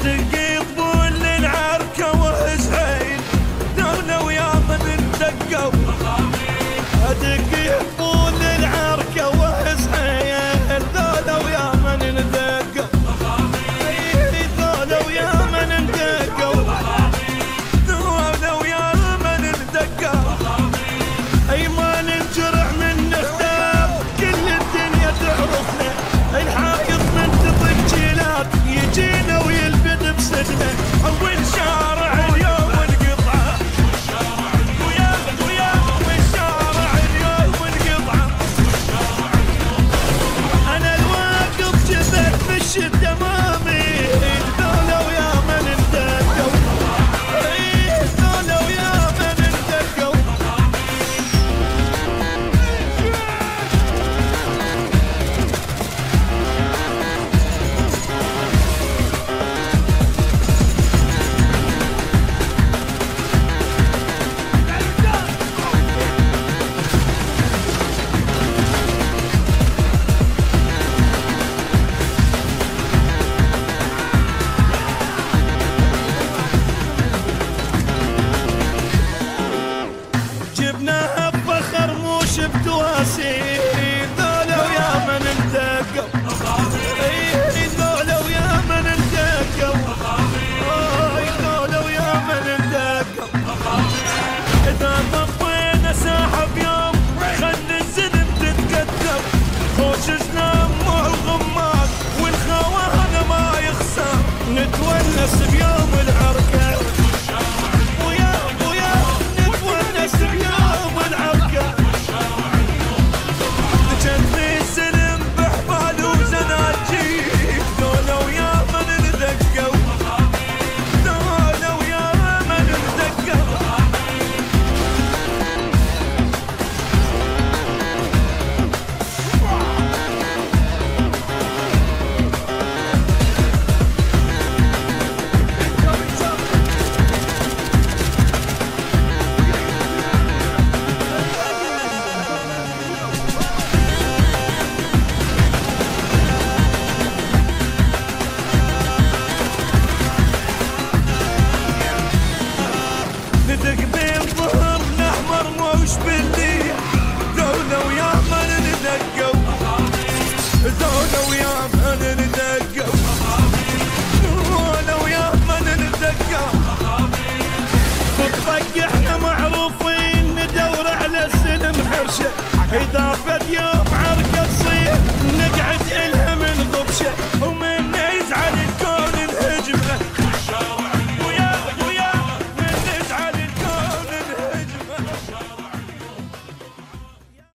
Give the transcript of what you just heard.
تدقي طبول العركة وحسين دولة ويا من دقوا ادقي طبول العركة وحسين دولة ويا من دقوا دولة ويا من دقوا دولة ويا من دقوا اي ما ننجرح من نختار كل الدنيا تعرفنا الحايط من تضجيلات يجينا ويلبد بسجنه اول شارع اليوم انقطعه ويا والشارع اليوم انقطعه انا الواقف جبت بالشده مامي دولة ويا من اندقوا دولة ويا من اندقوا جبناها بفخر مش بتواسي دولة ويا من اندقوا دولة ويا من اندقوا دولة ويا من اندقوا إذا طفينا ساحة بيوم خلي الزلم تتقدم خوش زلام مع الغمار والخوانة ما يخسر نتونس بيوم العركة نتونس بيوم العركة جنبي السلم بحبال وزناجيب دولة ويا من ندقوا دولة ويا من ندقوا ندق بين ظهر الاحمر موش بالليل دولة ويا من ندقوا دولة ويا من ندقوا دولة ويا من ندقوا بالطق احنا معروفين ندور على السلم حرشه